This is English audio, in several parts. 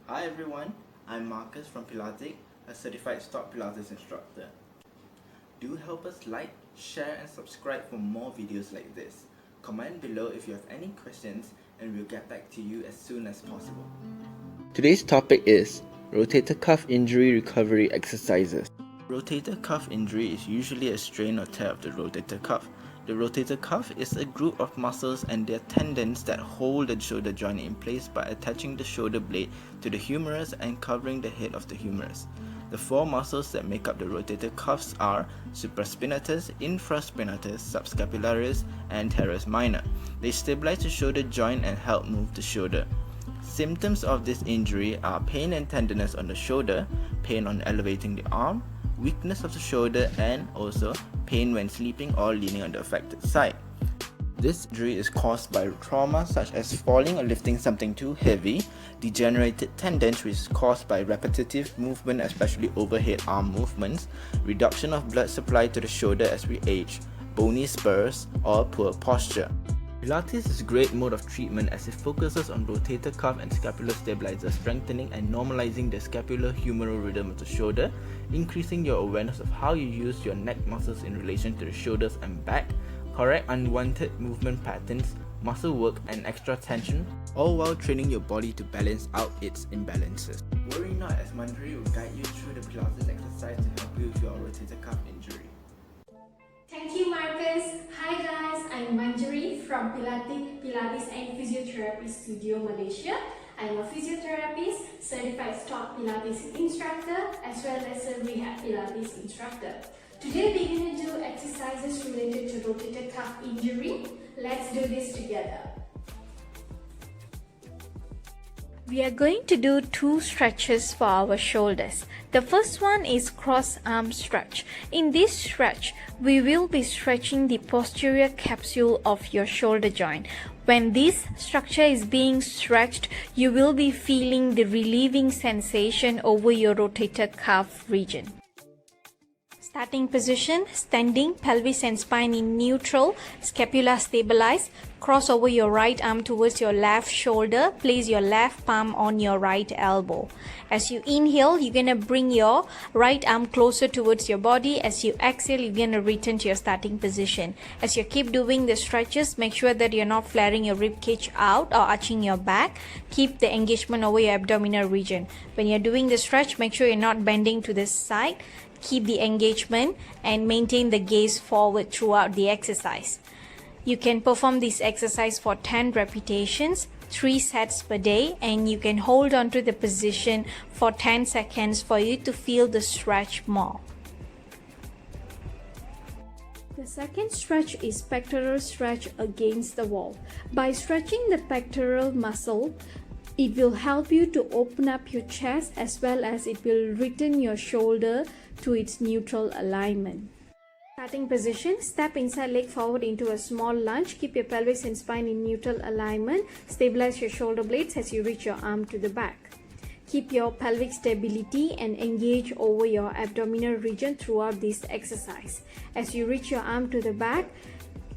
Hi everyone, I'm Marcus from Pilates, a certified STOTT Pilates instructor. Do help us like, share and subscribe for more videos like this. Comment below if you have any questions and we'll get back to you as soon as possible. Today's topic is rotator cuff injury recovery exercises. Rotator cuff injury is usually a strain or tear of the rotator cuff. The rotator cuff is a group of muscles and their tendons that hold the shoulder joint in place by attaching the shoulder blade to the humerus and covering the head of the humerus. The four muscles that make up the rotator cuffs are supraspinatus, infraspinatus, subscapularis, and teres minor. They stabilize the shoulder joint and help move the shoulder. Symptoms of this injury are pain and tenderness on the shoulder, pain on elevating the arm, weakness of the shoulder, and also pain when sleeping or leaning on the affected side. This injury is caused by trauma such as falling or lifting something too heavy, degenerated tendons which is caused by repetitive movement, especially overhead arm movements, reduction of blood supply to the shoulder as we age, bony spurs, or poor posture. Pilates is a great mode of treatment as it focuses on rotator cuff and scapular stabilizer, strengthening and normalizing the scapular-humeral rhythm of the shoulder, increasing your awareness of how you use your neck muscles in relation to the shoulders and back, correct unwanted movement patterns, muscle work and extra tension, all while training your body to balance out its imbalances. Worry not, as Manjari will guide you through the Pilates exercise to help you with your rotator cuff injury. Thank you, Marcus. Hi guys, I'm Manjari from Pilates and Physiotherapy Studio, Malaysia. I'm a physiotherapist, certified STOTT Pilates instructor, as well as a Rehab Pilates instructor. Today we're going to do exercises related to rotator cuff injury. Let's do this together. We are going to do two stretches for our shoulders. The first one is cross arm stretch. In this stretch, we will be stretching the posterior capsule of your shoulder joint. When this structure is being stretched, you will be feeling the relieving sensation over your rotator cuff region. Starting position, standing, pelvis and spine in neutral, scapula stabilized. Cross over your right arm towards your left shoulder. Place your left palm on your right elbow. As you inhale, you're going to bring your right arm closer towards your body. As you exhale, you're going to return to your starting position. As you keep doing the stretches, make sure that you're not flaring your rib cage out or arching your back. Keep the engagement over your abdominal region. When you're doing the stretch, make sure you're not bending to the side. Keep the engagement and maintain the gaze forward throughout the exercise. You can perform this exercise for 10 repetitions, 3 sets per day, and you can hold on to the position for 10 seconds for you to feel the stretch more. The second stretch is pectoral stretch against the wall. By stretching the pectoral muscle, it will help you to open up your chest as well as it will return your shoulder to its neutral alignment. Starting position, step inside leg forward into a small lunge. Keep your pelvis and spine in neutral alignment. Stabilize your shoulder blades as you reach your arm to the back. Keep your pelvic stability and engage over your abdominal region throughout this exercise. As you reach your arm to the back,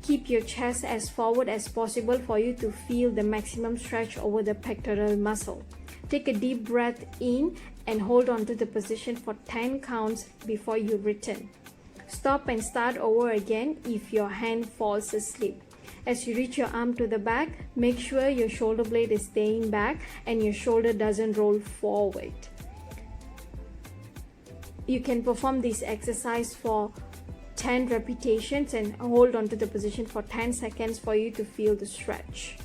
keep your chest as forward as possible for you to feel the maximum stretch over the pectoral muscle. Take a deep breath in and hold on to the position for 10 counts before you return. Stop and start over again if your hand falls asleep. As you reach your arm to the back, make sure your shoulder blade is staying back and your shoulder doesn't roll forward. You can perform this exercise for 10 repetitions and hold on to the position for 10 seconds for you to feel the stretch.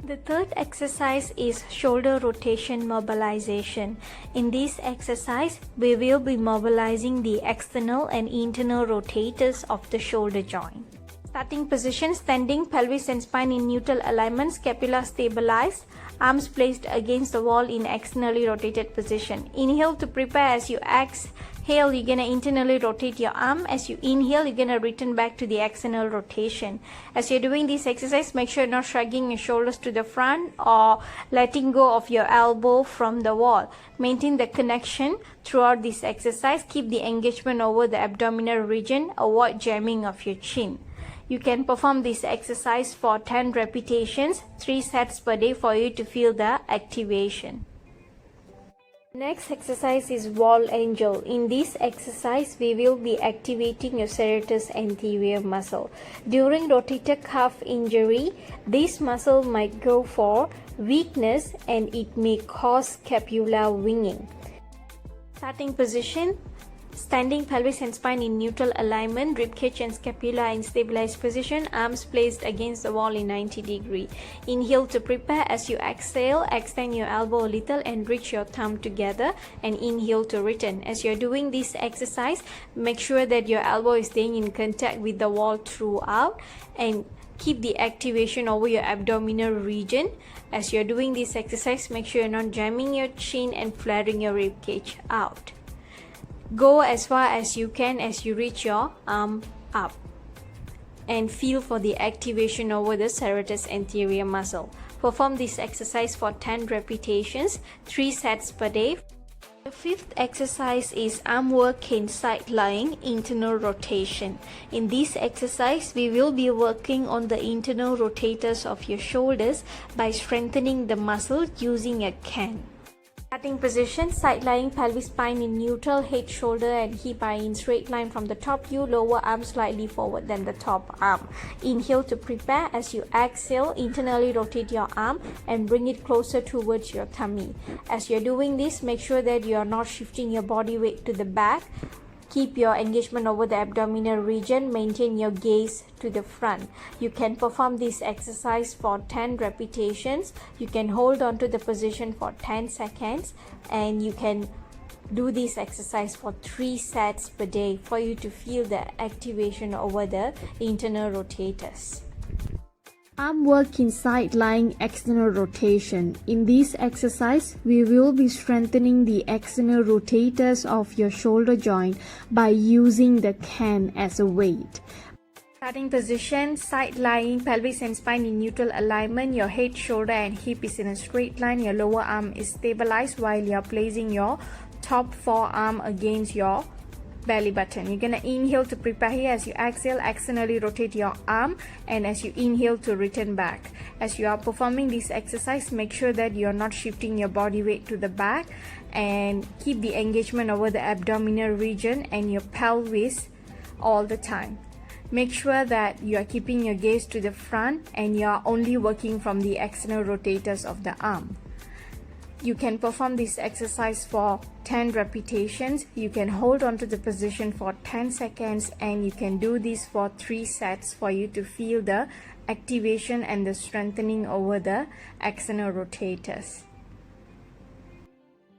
The third exercise is shoulder rotation mobilization. In this exercise, we will be mobilizing the external and internal rotators of the shoulder joint. Starting position, standing, pelvis and spine in neutral alignment, scapula stabilized, arms placed against the wall in externally rotated position. Inhale to prepare. As you exhale, you're going to internally rotate your arm. As you inhale, you're going to return back to the external rotation. As you're doing this exercise, make sure you're not shrugging your shoulders to the front or letting go of your elbow from the wall. Maintain the connection throughout this exercise. Keep the engagement over the abdominal region. Avoid jamming of your chin. You can perform this exercise for 10 repetitions, 3 sets per day for you to feel the activation. Next exercise is wall angel. In this exercise, we will be activating your serratus anterior muscle. During rotator cuff injury, this muscle might go for weakness and it may cause scapula winging. Starting position: standing pelvis and spine in neutral alignment, ribcage and scapula in stabilized position, arms placed against the wall in 90 degree. Inhale to prepare. As you exhale, extend your elbow a little and reach your thumb together, and inhale to return. As you're doing this exercise, make sure that your elbow is staying in contact with the wall throughout, and keep the activation over your abdominal region. As you're doing this exercise, make sure you're not jamming your chin and flaring your ribcage out. Go as far as you can as you reach your arm up, and feel for the activation over the serratus anterior muscle. Perform this exercise for 10 repetitions, 3 sets per day. The fifth exercise is arm work in side lying internal rotation. In this exercise, we will be working on the internal rotators of your shoulders by strengthening the muscle using a can. Starting position: side lying, pelvis spine in neutral, head, shoulder and hip are in straight line from the top view, lower arm slightly forward than the top arm. Inhale to prepare. As you exhale, internally rotate your arm and bring it closer towards your tummy. As you're doing this, make sure that you are not shifting your body weight to the back. Keep your engagement over the abdominal region. Maintain your gaze to the front. You can perform this exercise for 10 repetitions. You can hold on to the position for 10 seconds, and you can do this exercise for 3 sets per day for you to feel the activation over the internal rotators. Arm work in side lying external rotation. In this exercise, we will be strengthening the external rotators of your shoulder joint by using the can as a weight. Starting position: side lying, pelvis and spine in neutral alignment. Your head, shoulder and hip is in a straight line. Your lower arm is stabilized while you are placing your top forearm against your belly button. You're gonna inhale to prepare here. As you exhale, externally rotate your arm, and as you inhale to return back. As you are performing this exercise, make sure that you're not shifting your body weight to the back, and keep the engagement over the abdominal region and your pelvis all the time. Make sure that you are keeping your gaze to the front and you are only working from the external rotators of the arm. You can perform this exercise for 10 repetitions. You can hold on to the position for 10 seconds, and you can do this for 3 sets for you to feel the activation and the strengthening over the external rotators.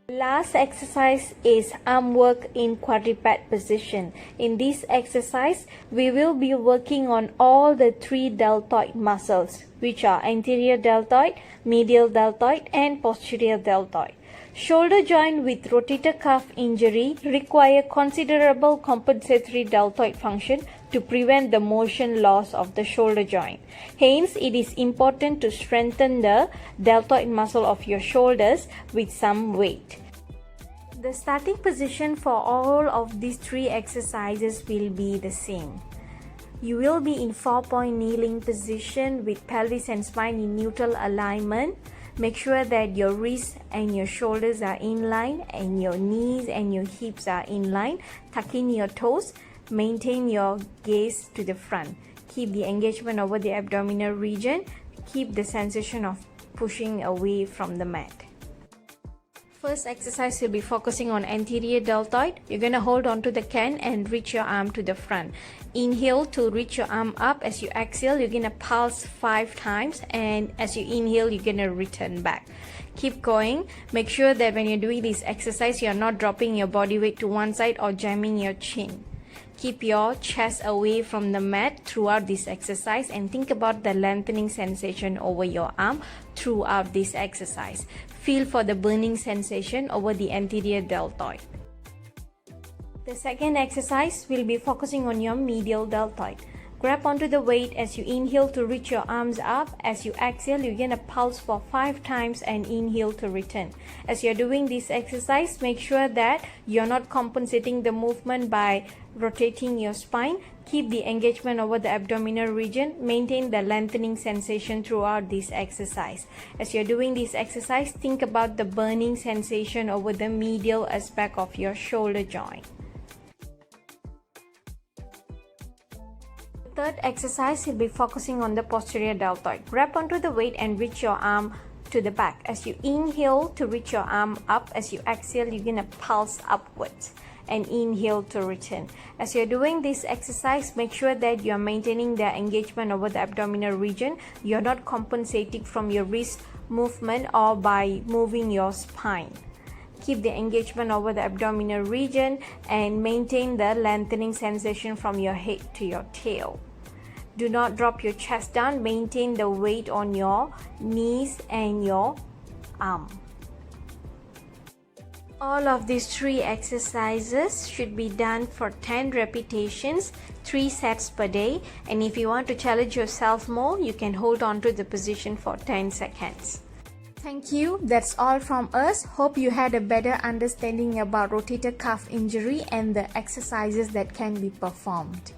Last exercise is arm work in quadruped position. In this exercise, we will be working on all the 3 deltoid muscles, which are anterior deltoid, medial deltoid and posterior deltoid. Shoulder joint with rotator cuff injury require considerable compensatory deltoid function to prevent the motion loss of the shoulder joint. Hence, it is important to strengthen the deltoid muscle of your shoulders with some weight. The starting position for all of these 3 exercises will be the same. You will be in 4-point kneeling position with pelvis and spine in neutral alignment. Make sure that your wrists and your shoulders are in line and your knees and your hips are in line. Tuck in your toes. Maintain your gaze to the front. Keep the engagement over the abdominal region. Keep the sensation of pushing away from the mat. First exercise will be focusing on anterior deltoid. You're going to hold on to the can and reach your arm to the front. Inhale to reach your arm up. As you exhale, you're going to pulse 5 times, and as you inhale, you're going to return back. Keep going. Make sure that when you're doing this exercise, you're not dropping your body weight to one side or jamming your chin. Keep your chest away from the mat throughout this exercise, and think about the lengthening sensation over your arm throughout this exercise. Feel for the burning sensation over the anterior deltoid. The second exercise will be focusing on your medial deltoid. Grab onto the weight as you inhale to reach your arms up. As you exhale, you're going to pulse for 5 times and inhale to return. As you're doing this exercise, make sure that you're not compensating the movement by rotating your spine. Keep the engagement over the abdominal region. Maintain the lengthening sensation throughout this exercise. As you're doing this exercise, think about the burning sensation over the medial aspect of your shoulder joint. The third exercise will be focusing on the posterior deltoid. Grab onto the weight and reach your arm to the back. As you inhale to reach your arm up, as you exhale, you're gonna pulse upwards and inhale to return. As you're doing this exercise, make sure that you're maintaining the engagement over the abdominal region. You're not compensating from your wrist movement or by moving your spine. Keep the engagement over the abdominal region and maintain the lengthening sensation from your head to your tail. Do not drop your chest down. Maintain the weight on your knees and your arm. All of these 3 exercises should be done for 10 repetitions, 3 sets per day. And if you want to challenge yourself more, you can hold on to the position for 10 seconds. Thank you. That's all from us. Hope you had a better understanding about rotator cuff injury and the exercises that can be performed.